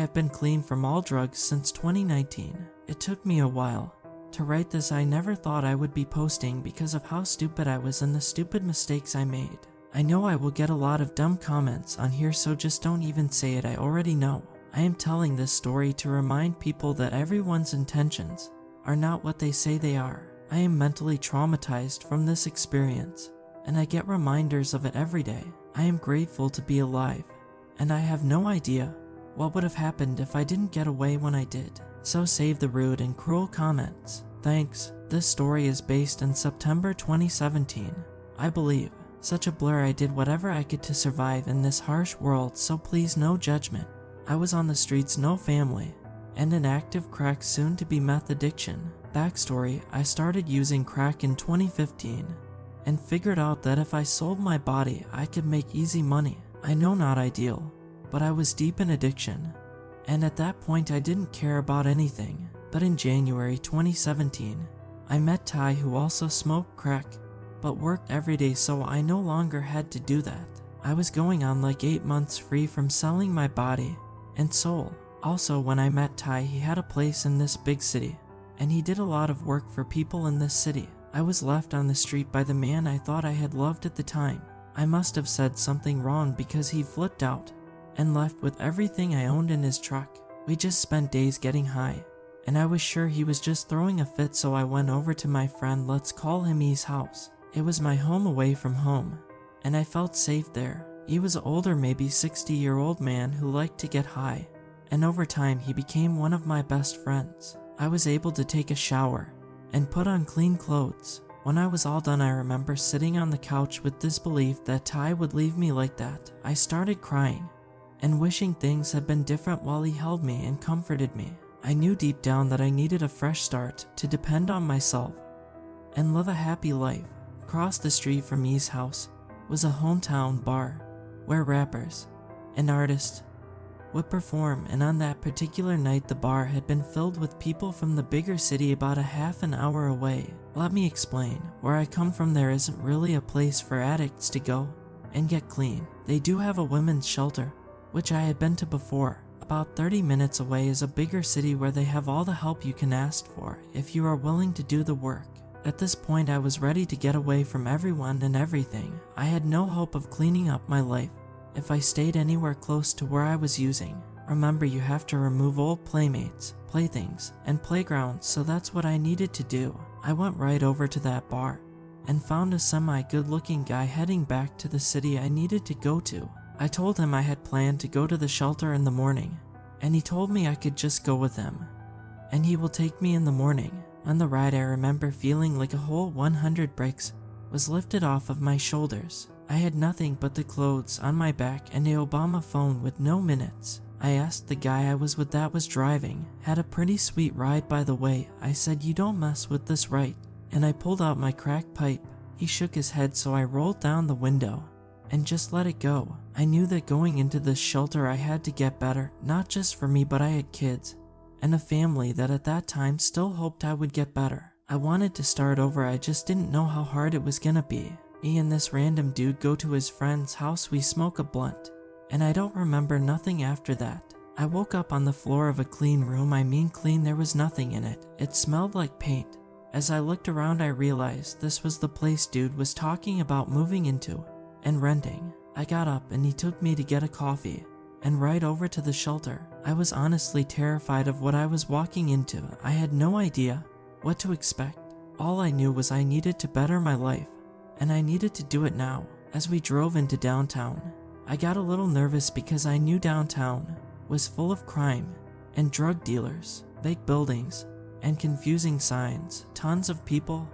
have been clean from all drugs since 2019. It took me a while to write this. I never thought I would be posting because of how stupid I was and the stupid mistakes I made. I know I will get a lot of dumb comments on here, so just don't even say it. I already know. I am telling this story to remind people that everyone's intentions are not what they say they are. I am mentally traumatized from this experience, and I get reminders of it every day. I am grateful to be alive, and I have no idea what would have happened if I didn't get away when I did. So save the rude and cruel comments. Thanks. This story is based in September 2017. I believe. Such a blur. I did whatever I could to survive in this harsh world, so please no judgment. I was on the streets, no family, and an active crack, soon to be meth addiction. Backstory: I started using crack in 2015 and figured out that if I sold my body I could make easy money. I know, not ideal, but I was deep in addiction, and at that point I didn't care about anything. But in January 2017, I met Ty, who also smoked crack but worked every day, so I no longer had to do that. I was going on like 8 months free from selling my body and soul. Also, when I met Ty, he had a place in this big city, and he did a lot of work for people in this city. I was left on the street by the man I thought I had loved at the time. I must have said something wrong because he flipped out and left with everything I owned in his truck. We just spent days getting high, and I was sure he was just throwing a fit, so I went over to my friend, let's call him E's house. It was my home away from home, and I felt safe there. He was an older, maybe 60-year-old man who liked to get high, and over time he became one of my best friends. I was able to take a shower and put on clean clothes. When I was all done, I remember sitting on the couch with disbelief that Ty would leave me like that. I started crying and wishing things had been different while he held me and comforted me. I knew deep down that I needed a fresh start, to depend on myself and live a happy life. Across the street from E's house was a hometown bar where rappers and artists would perform, and on that particular night the bar had been filled with people from the bigger city about a half an hour away. Let me explain. Where I come from, there isn't really a place for addicts to go and get clean. They do have a women's shelter, which I had been to before. About 30 minutes away is a bigger city where they have all the help you can ask for if you are willing to do the work. At this point I was ready to get away from everyone and everything. I had no hope of cleaning up my life if I stayed anywhere close to where I was using. Remember, you have to remove old playmates, playthings, and playgrounds, so that's what I needed to do. I went right over to that bar and found a semi-good-looking guy heading back to the city I needed to go to. I told him I had planned to go to the shelter in the morning, and he told me I could just go with him, and he will take me in the morning. On the ride, I remember feeling like a whole 100 bricks was lifted off of my shoulders. I had nothing but the clothes on my back and the Obama phone with no minutes. I asked the guy I was with that was driving. Had a pretty sweet ride, by the way. I said, you don't mess with this, right? And I pulled out my crack pipe. He shook his head, so I rolled down the window and just let it go. I knew that going into this shelter I had to get better, not just for me, but I had kids and a family that at that time still hoped I would get better. I wanted to start over, I just didn't know how hard it was gonna be. Me and this random dude go to his friend's house, we smoke a blunt, and I don't remember nothing after that. I woke up on the floor of a clean room. I mean clean, there was nothing in it. It smelled like paint. As I looked around I realized this was the place dude was talking about moving into and renting. I got up and he took me to get a coffee and right over to the shelter. I was honestly terrified of what I was walking into. I had no idea what to expect. All I knew was I needed to better my life, and I needed to do it now. As we drove into downtown, I got a little nervous because I knew downtown was full of crime and drug dealers, big buildings, and confusing signs, tons of people,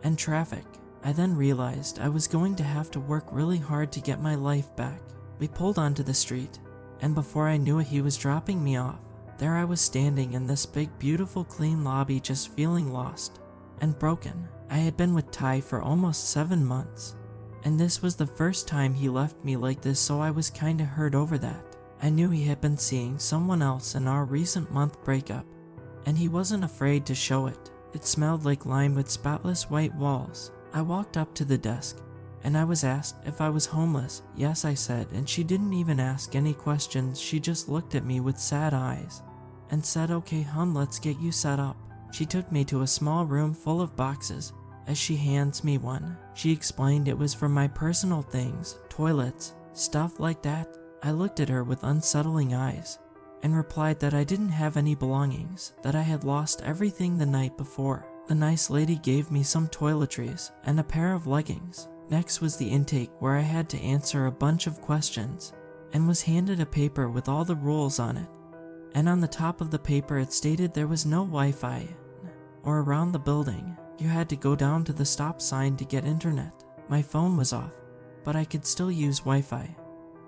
and traffic. I then realized I was going to have to work really hard to get my life back. We pulled onto the street, and before I knew it, he was dropping me off. There I was standing in this big, beautiful, clean lobby, just feeling lost and broken. I had been with Ty for almost 7 months, and this was the first time he left me like this, so I was kinda hurt over that. I knew he had been seeing someone else in our recent month breakup, and he wasn't afraid to show it. It smelled like lime with spotless white walls. I walked up to the desk and I was asked if I was homeless. Yes, I said, and she didn't even ask any questions. She just looked at me with sad eyes and said, "Okay, hon, let's get you set up." She took me to a small room full of boxes. As she hands me one, she explained it was for my personal things, toilets, stuff like that. I looked at her with unsettling eyes and replied that I didn't have any belongings, that I had lost everything the night before. The nice lady gave me some toiletries and a pair of leggings. Next was the intake, where I had to answer a bunch of questions and was handed a paper with all the rules on it. And on the top of the paper it stated there was no Wi-Fi or around the building. You had to go down to the stop sign to get internet. My phone was off, but I could still use Wi-Fi.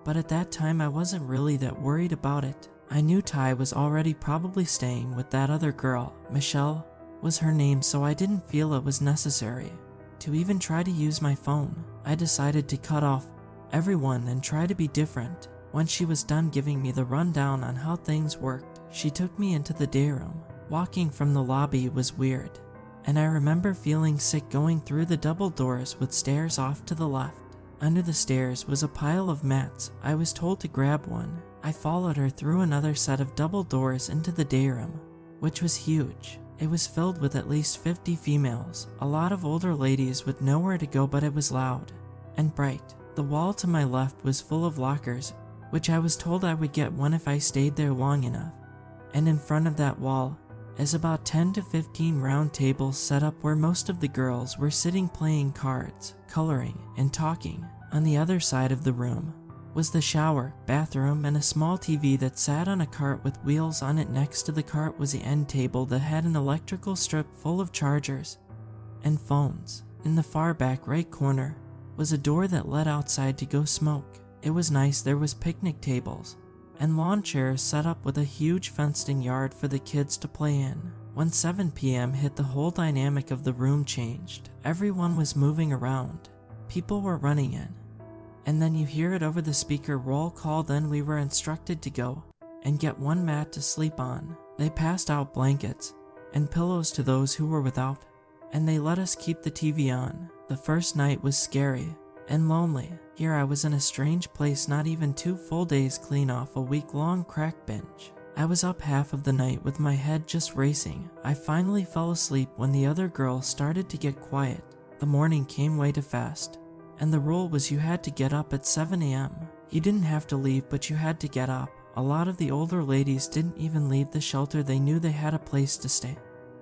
But at that time I wasn't really that worried about it. I knew Ty was already probably staying with that other girl. Michelle was her name, so I didn't feel it was necessary to even try to use my phone. I decided to cut off everyone and try to be different. When she was done giving me the rundown on how things worked, she took me into the day room. Walking from the lobby was weird, and I remember feeling sick going through the double doors with stairs off to the left. Under the stairs was a pile of mats. I was told to grab one. I followed her through another set of double doors into the day room, which was huge. It was filled with at least 50 females, a lot of older ladies with nowhere to go, but it was loud and bright. The wall to my left was full of lockers, which I was told I would get one if I stayed there long enough. And in front of that wall is about 10 to 15 round tables set up where most of the girls were sitting playing cards, coloring, and talking. On the other side of the room was the shower, bathroom, and a small TV that sat on a cart with wheels on it. Next to the cart was the end table that had an electrical strip full of chargers and phones. In the far back right corner was a door that led outside to go smoke. It was nice. There was picnic tables and lawn chairs set up with a huge fenced-in yard for the kids to play in. When 7 p.m. hit, the whole dynamic of the room changed. Everyone was moving around. People were running in. And then you hear it over the speaker, "Roll call." Then we were instructed to go and get one mat to sleep on. They passed out blankets and pillows to those who were without, and they let us keep the TV on. The first night was scary and lonely. Here I was in a strange place, not even 2 full days clean off a week-long crack binge. I was up half of the night with my head just racing. I finally fell asleep when the other girls started to get quiet. The morning came way too fast, and the rule was you had to get up at 7 a.m. You didn't have to leave, but you had to get up. A lot of the older ladies didn't even leave the shelter. They knew they had a place to stay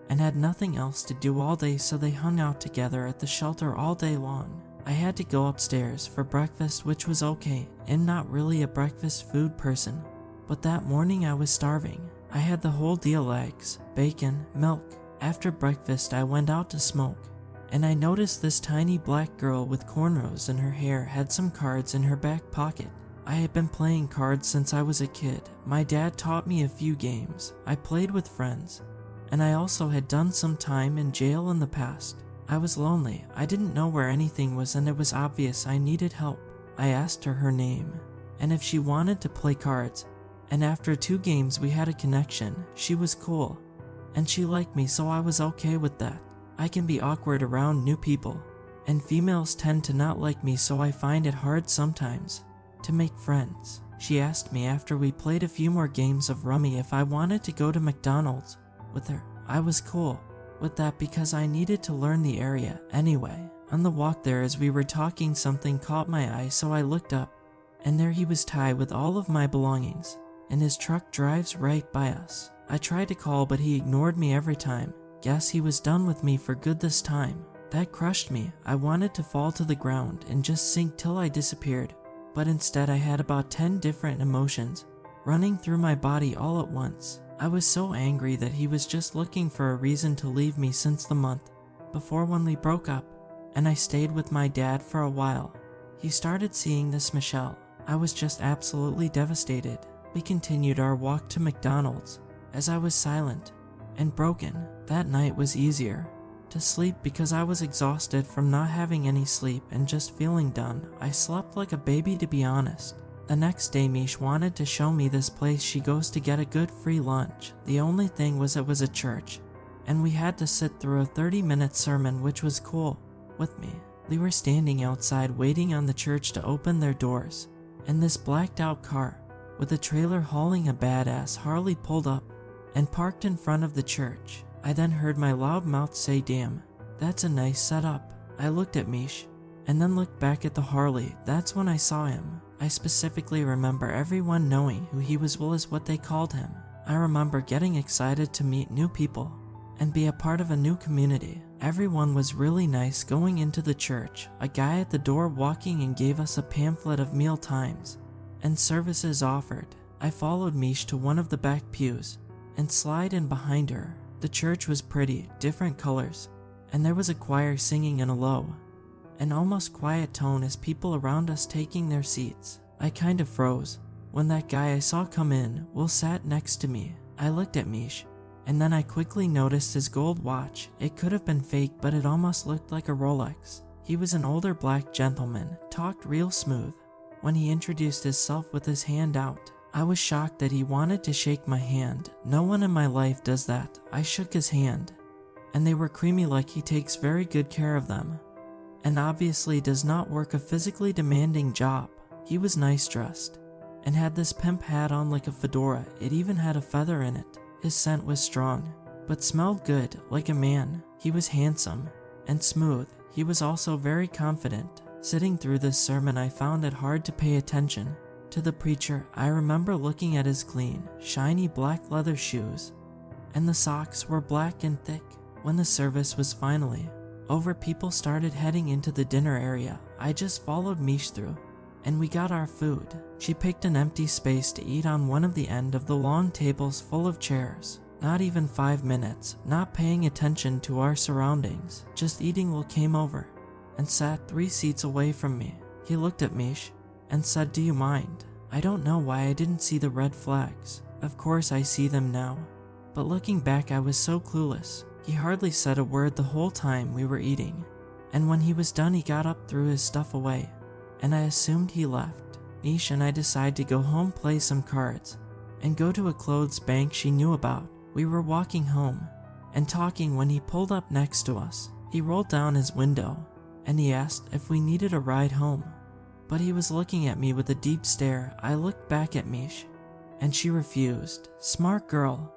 and had nothing else to do all day, so they hung out together at the shelter all day long. I had to go upstairs for breakfast, which was okay. I'm not really a breakfast food person, but that morning I was starving. I had the whole deal: eggs, bacon, milk. After breakfast I went out to smoke, and I noticed this tiny black girl with cornrows in her hair had some cards in her back pocket. I had been playing cards since I was a kid. My dad taught me a few games. I played with friends, and I also had done some time in jail in the past. I was lonely. I didn't know where anything was, and it was obvious I needed help. I asked her name and if she wanted to play cards, and after 2 games we had a connection. She was cool and she liked me, so I was okay with that. I can be awkward around new people, and females tend to not like me, so I find it hard sometimes to make friends. She asked me after we played a few more games of rummy if I wanted to go to McDonald's with her. I was cool with that because I needed to learn the area anyway. On the walk there, as we were talking, something caught my eye, so I looked up, and there he was, Ty, with all of my belongings, and his truck drives right by us. I tried to call, but he ignored me every time. Guess he was done with me for good this time. That crushed me. I wanted to fall to the ground and just sink till I disappeared, but instead I had about 10 different emotions running through my body all at once. I was so angry that he was just looking for a reason to leave me since the month before when we broke up, and I stayed with my dad for a while. He started seeing this Michelle. I was just absolutely devastated. We continued our walk to McDonald's as I was silent and broken. That night was easier to sleep because I was exhausted from not having any sleep and just feeling done. I slept like a baby, to be honest. The next day Mish wanted to show me this place she goes to get a good free lunch. The only thing was it was a church, and we had to sit through a 30-minute sermon, which was cool with me. We were standing outside waiting on the church to open their doors, and this blacked out car with a trailer hauling a badass Harley pulled up and parked in front of the church. I then heard my loud mouth say, "Damn, that's a nice setup." I looked at Mish and then looked back at the Harley. That's when I saw him. I specifically remember everyone knowing who he was, well, is what they called him. I remember getting excited to meet new people and be a part of a new community. Everyone was really nice going into the church. A guy at the door walking and gave us a pamphlet of meal times and services offered. I followed Mish to one of the back pews and slid in behind her. The church was pretty, different colors, and there was a choir singing in a low and almost quiet tone as people around us taking their seats. I kind of froze when that guy I saw come in, sat next to me. I looked at Mish, and then I quickly noticed his gold watch. It could have been fake, but it almost looked like a Rolex. He was an older black gentleman, talked real smooth when he introduced himself with his hand out. I was shocked that he wanted to shake my hand. No one in my life does that. I shook his hand, and they were creamy, like he takes very good care of them and obviously does not work a physically demanding job. He was nice dressed and had this pimp hat on like a fedora. It even had a feather in it. His scent was strong, but smelled good, like a man. He was handsome and smooth. He was also very confident. Sitting through this sermon, I found it hard to pay attention to the preacher. I remember looking at his clean, shiny black leather shoes, and the socks were black and thick. When the service was finally over, people started heading into the dinner area. I just followed Mish through, and we got our food. She picked an empty space to eat on one of the end of the long tables full of chairs. Not even 5 minutes, not paying attention to our surroundings, just eating. Will came over and sat 3 seats away from me. He looked at Mish and said, "Do you mind?" I don't know why I didn't see the red flags. Of course I see them now, but looking back I was so clueless. He hardly said a word the whole time we were eating, and when he was done he got up, threw his stuff away, and I assumed he left. Mish and I decided to go home, play some cards, and go to a clothes bank she knew about. We were walking home and talking when he pulled up next to us. He rolled down his window and he asked if we needed a ride home, but he was looking at me with a deep stare. I looked back at Mish and she refused. Smart girl.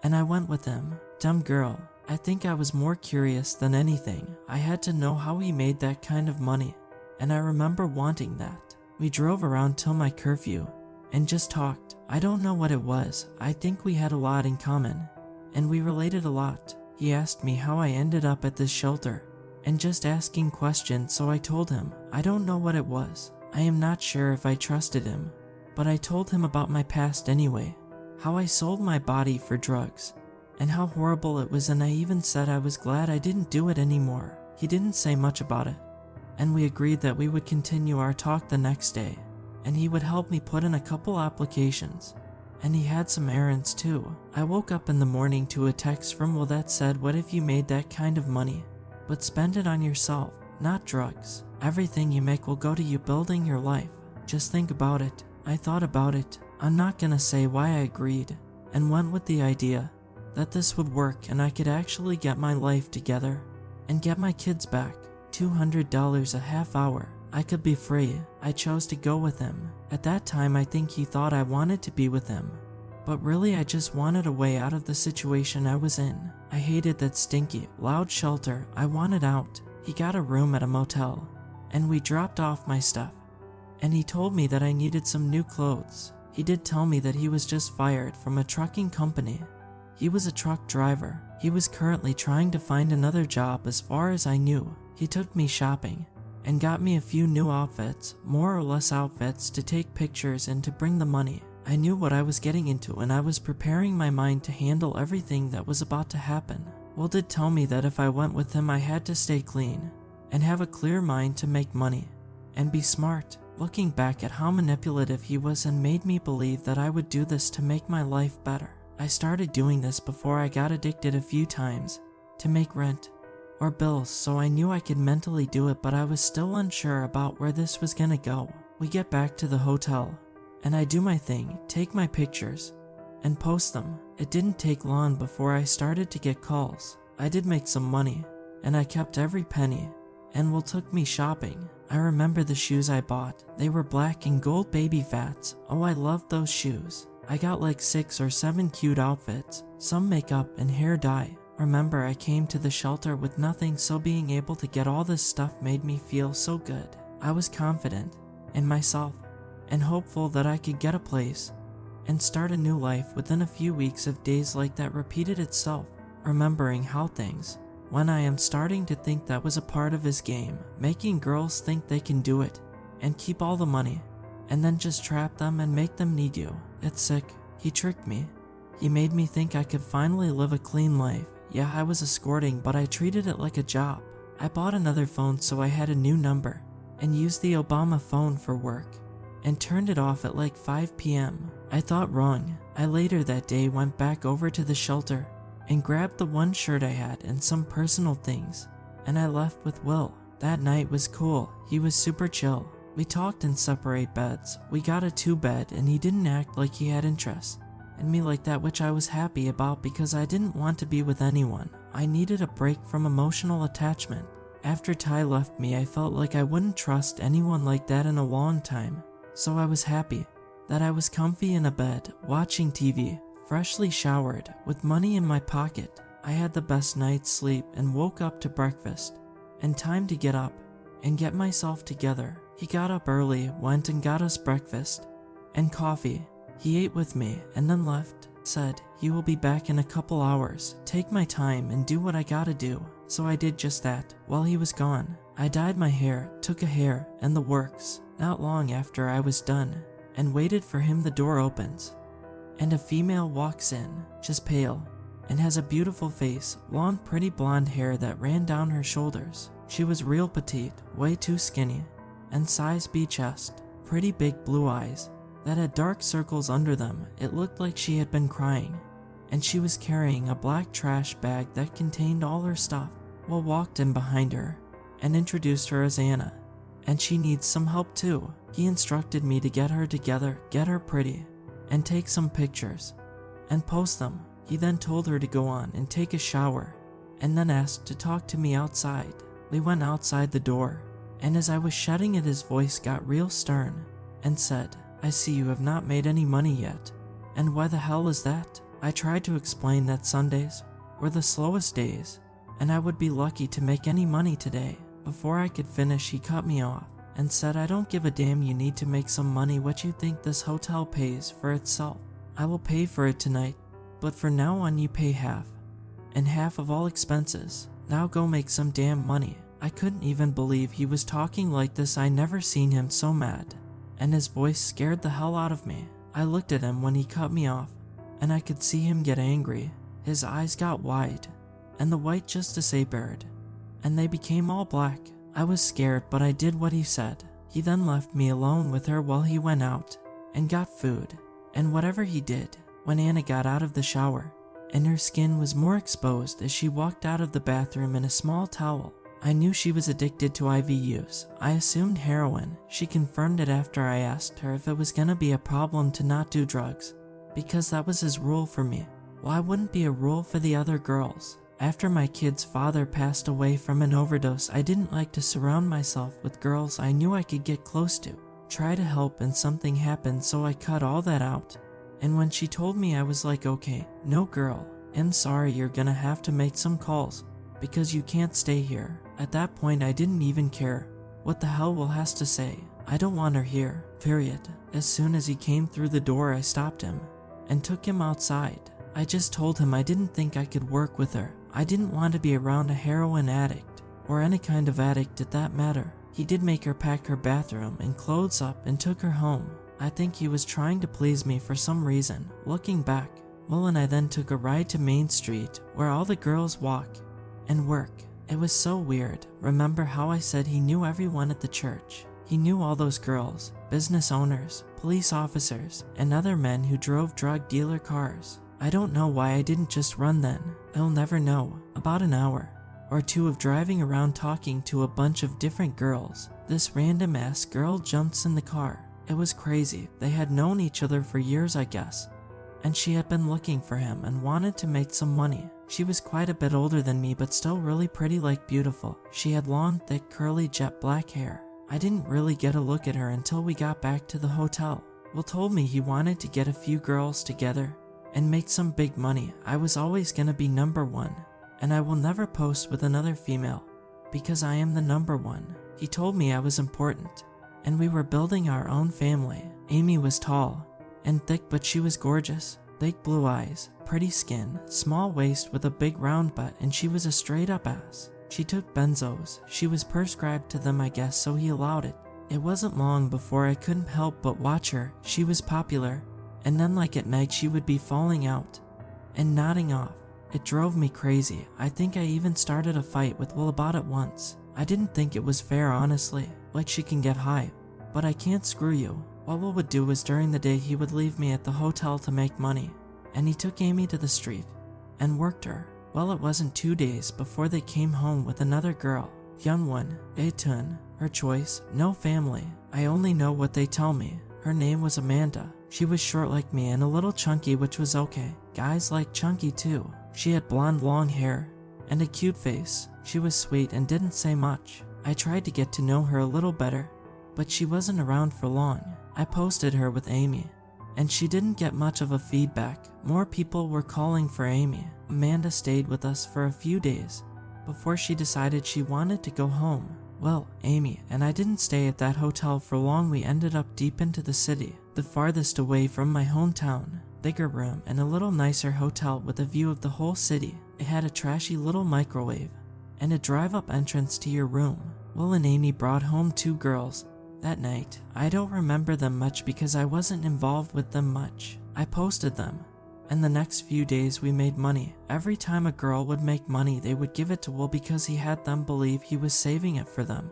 And I went with him. Dumb girl. I think I was more curious than anything. I had to know how he made that kind of money, and I remember wanting that. We drove around till my curfew and just talked. I don't know what it was. I think we had a lot in common, and we related a lot. He asked me how I ended up at this shelter and just asking questions, so I told him. I don't know what it was. I am not sure if I trusted him, but I told him about my past anyway, how I sold my body for drugs and how horrible it was, and I even said I was glad I didn't do it anymore. He didn't say much about it, and we agreed that we would continue our talk the next day, and he would help me put in a couple applications, and he had some errands too. I woke up in the morning to a text from Will that said, "What if you made that kind of money, but spend it on yourself, not drugs? Everything you make will go to you building your life. Just think about it." I thought about it. I'm not gonna say why I agreed, and went with the idea that this would work and I could actually get my life together and get my kids back. $200 a half hour. I could be free. I chose to go with him. At that time I think he thought I wanted to be with him, but really I just wanted a way out of the situation I was in. I hated that stinky, loud shelter. I wanted out. He got a room at a motel, and we dropped off my stuff, and he told me that I needed some new clothes. He did tell me that he was just fired from a trucking company. He was a truck driver. He was currently trying to find another job as far as I knew. He took me shopping and got me a few new outfits, more or less outfits, to take pictures and to bring the money. I knew what I was getting into, and I was preparing my mind to handle everything that was about to happen. Will did tell me that if I went with him I had to stay clean and have a clear mind to make money and be smart. Looking back at how manipulative he was, and made me believe that I would do this to make my life better. I started doing this before I got addicted a few times to make rent or bills, so I knew I could mentally do it, but I was still unsure about where this was gonna go. We get back to the hotel, and I do my thing, take my pictures, and post them. It didn't take long before I started to get calls. I did make some money, and I kept every penny, and Will took me shopping. I remember the shoes I bought. They were black and gold baby fats. Oh, I loved those shoes. I got like 6 or 7 cute outfits, some makeup and hair dye. Remember, I came to the shelter with nothing, so being able to get all this stuff made me feel so good. I was confident in myself and hopeful that I could get a place and start a new life within a few weeks of days like that repeated itself, remembering how things, when I am starting to think that was a part of his game, making girls think they can do it and keep all the money and then just trap them and make them need you. It's sick. He tricked me. He made me think I could finally live a clean life. Yeah, I was escorting, but I treated it like a job. I bought another phone so I had a new number and used the Obama phone for work and turned it off at like 5 p.m. I thought wrong. I later that day went back over to the shelter and grabbed the one shirt I had and some personal things, and I left with Will. That night was cool. He was super chill. We talked in separate beds. We got a 2-bed and he didn't act like he had interest in me like that, which I was happy about because I didn't want to be with anyone. I needed a break from emotional attachment. After Ty left me, I felt like I wouldn't trust anyone like that in a long time. So I was happy that I was comfy in a bed, watching TV, freshly showered, with money in my pocket. I had the best night's sleep and woke up to breakfast and time to get up and get myself together. He got up early, went and got us breakfast and coffee. He ate with me and then left, said he will be back in a couple hours, take my time and do what I gotta do. So I did just that. While he was gone, I dyed my hair, took a hair and the works. Not long after I was done and waited for him, the door opens and a female walks in, just pale and has a beautiful face, long pretty blonde hair that ran down her shoulders. She was real petite, way too skinny, and size B chest, pretty big blue eyes that had dark circles under them. It looked like she had been crying, and she was carrying a black trash bag that contained all her stuff. Will walked in behind her and introduced her as Anna, and she needs some help too. He instructed me to get her together, get her pretty, and take some pictures and post them. He then told her to go on and take a shower, and then asked to talk to me outside. We went outside the door, and as I was shutting it, his voice got real stern and said, "I see you have not made any money yet. And why the hell is that?" I tried to explain that Sundays were the slowest days, and I would be lucky to make any money today. Before I could finish, he cut me off and said, "I don't give a damn, you need to make some money. What you think this hotel pays for itself? I will pay for it tonight, but for now on you pay half, and half of all expenses. Now go make some damn money." I couldn't even believe he was talking like this. I never seen him so mad, and his voice scared the hell out of me. I looked at him when he cut me off, and I could see him get angry. His eyes got wide, and the white just disappeared, and they became all black. I was scared, but I did what he said. He then left me alone with her while he went out and got food, and whatever he did. When Anna got out of the shower, and her skin was more exposed as she walked out of the bathroom in a small towel, I knew she was addicted to IV use. I assumed heroin. She confirmed it after I asked her if it was gonna be a problem to not do drugs, because that was his rule for me. Why wouldn't be a rule for the other girls? After my kid's father passed away from an overdose, I didn't like to surround myself with girls I knew I could get close to, try to help, and something happened, so I cut all that out. And when she told me, I was like, okay, no girl, I'm sorry, you're gonna have to make some calls because you can't stay here. At that point, I didn't even care what the hell Will has to say. I don't want her here, period. As soon as he came through the door, I stopped him and took him outside. I just told him I didn't think I could work with her. I didn't want to be around a heroin addict, or any kind of addict at that matter. He did make her pack her bathroom and clothes up and took her home. I think he was trying to please me for some reason. Looking back, Will and I then took a ride to Main Street, where all the girls walk and work. It was so weird. Remember how I said he knew everyone at the church? He knew all those girls, business owners, police officers, and other men who drove drug dealer cars. I don't know why I didn't just run then. I'll never know. About an hour or two of driving around talking to a bunch of different girls, this random ass girl jumps in the car. It was crazy. They had known each other for years, I guess, and she had been looking for him and wanted to make some money. She was quite a bit older than me, but still really pretty, like beautiful. She had long, thick, curly, jet black hair. I didn't really get a look at her until we got back to the hotel. Will told me he wanted to get a few girls together and make some big money. I was always gonna be number one, and I will never post with another female because I am the number one. He told me I was important, and we were building our own family. Amy was tall and thick, but she was gorgeous. Thick blue eyes, pretty skin, small waist with a big round butt, and she was a straight up ass. She took benzos. She was prescribed to them, I guess, so he allowed it. It wasn't long before I couldn't help but watch her. She was popular, and then like at night she would be falling out and nodding off. It drove me crazy. I think I even started a fight with Will about it once. I didn't think it was fair, honestly. Like, she can get high, but I can't screw you. What Will would do was during the day he would leave me at the hotel to make money, and he took Amy to the street and worked her. Well, it wasn't 2 days before they came home with another girl. Young one, Etun, her choice, no family. I only know what they tell me. Her name was Amanda. She was short like me and a little chunky, which was okay. Guys like chunky too. She had blonde long hair and a cute face. She was sweet and didn't say much. I tried to get to know her a little better, but she wasn't around for long. I posted her with Amy, and she didn't get much of a feedback. More people were calling for Amy. Amanda stayed with us for a few days before she decided she wanted to go home. Well, Amy and I didn't stay at that hotel for long. We ended up deep into the city, the farthest away from my hometown. Bigger room and a little nicer hotel with a view of the whole city. It had a trashy little microwave and a drive-up entrance to your room. Will and Amy brought home 2 girls that night. I don't remember them much because I wasn't involved with them much. I posted them, and the next few days we made money. Every time a girl would make money, they would give it to Will because he had them believe he was saving it for them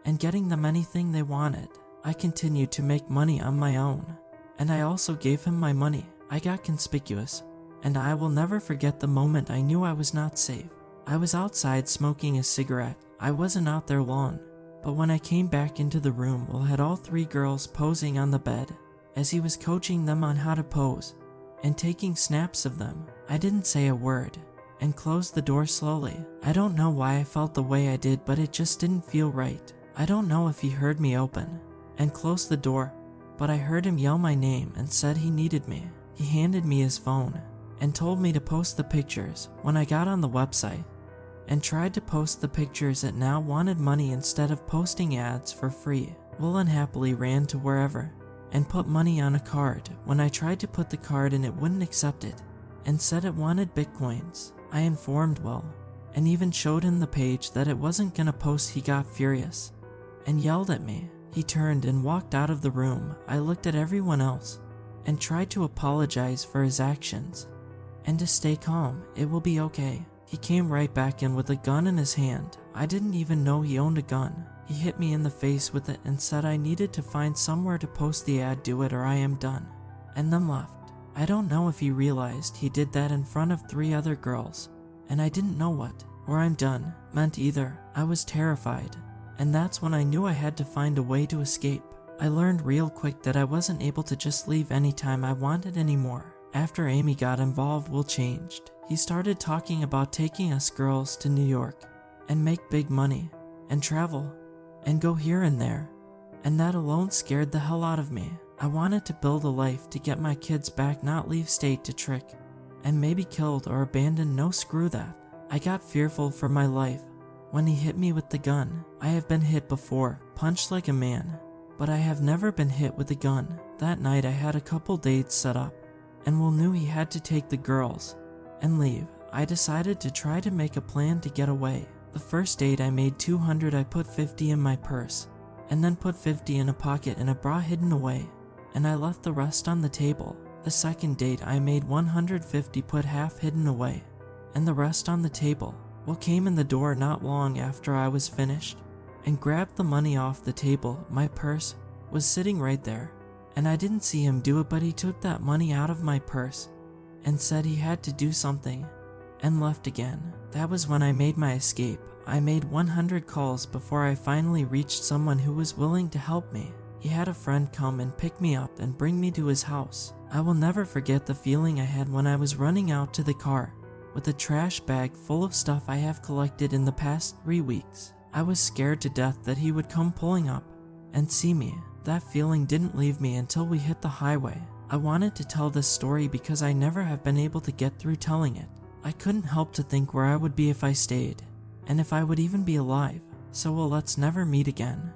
and getting them anything they wanted. I continued to make money on my own, and I also gave him my money. I got conspicuous, and I will never forget the moment I knew I was not safe. I was outside smoking a cigarette. I wasn't out there long, but when I came back into the room, Will had all 3 girls posing on the bed as he was coaching them on how to pose and taking snaps of them. I didn't say a word and closed the door slowly. I don't know why I felt the way I did, but it just didn't feel right. I don't know if he heard me open and close the door, but I heard him yell my name and said he needed me. He handed me his phone and told me to post the pictures. When I got on the website and tried to post the pictures, it now wanted money instead of posting ads for free. Will unhappily ran to wherever and put money on a card. When I tried to put the card in, it wouldn't accept it and said it wanted bitcoins. I informed Will and even showed him the page that it wasn't gonna post. He got furious and yelled at me. He turned and walked out of the room. I looked at everyone else and tried to apologize for his actions and to stay calm. It will be okay. He came right back in with a gun in his hand. I didn't even know he owned a gun. He hit me in the face with it and said I needed to find somewhere to post the ad, do it or I am done, and then left. I don't know if he realized he did that in front of 3 other girls, and I didn't know what or I'm done meant either. I was terrified, and that's when I knew I had to find a way to escape. I learned real quick that I wasn't able to just leave anytime I wanted anymore. After Amy got involved, Will changed. He started talking about taking us girls to New York and make big money and travel and go here and there, and that alone scared the hell out of me. I wanted to build a life to get my kids back, not leave state to trick and maybe killed or abandoned. No, screw that. I got fearful for my life when he hit me with the gun. I have been hit before, punched like a man, but I have never been hit with a gun. That night I had a couple dates set up, and Will knew he had to take the girls and leave. I decided to try to make a plan to get away. The first date I made $200. I put $50 in my purse and then put $50 in a pocket and a bra hidden away, and I left the rest on the table. The second date I made $150, put half hidden away and the rest on the table. Will came in the door not long after I was finished and grabbed the money off the table. My purse was sitting right there, and I didn't see him do it, but he took that money out of my purse and said he had to do something and left again. That was when I made my escape. I made 100 calls before I finally reached someone who was willing to help me. He had a friend come and pick me up and bring me to his house. I will never forget the feeling I had when I was running out to the car with a trash bag full of stuff I have collected in the past 3 weeks. I was scared to death that he would come pulling up and see me. That feeling didn't leave me until we hit the highway. I wanted to tell this story because I never have been able to get through telling it. I couldn't help to think where I would be if I stayed, and if I would even be alive. So well, let's never meet again.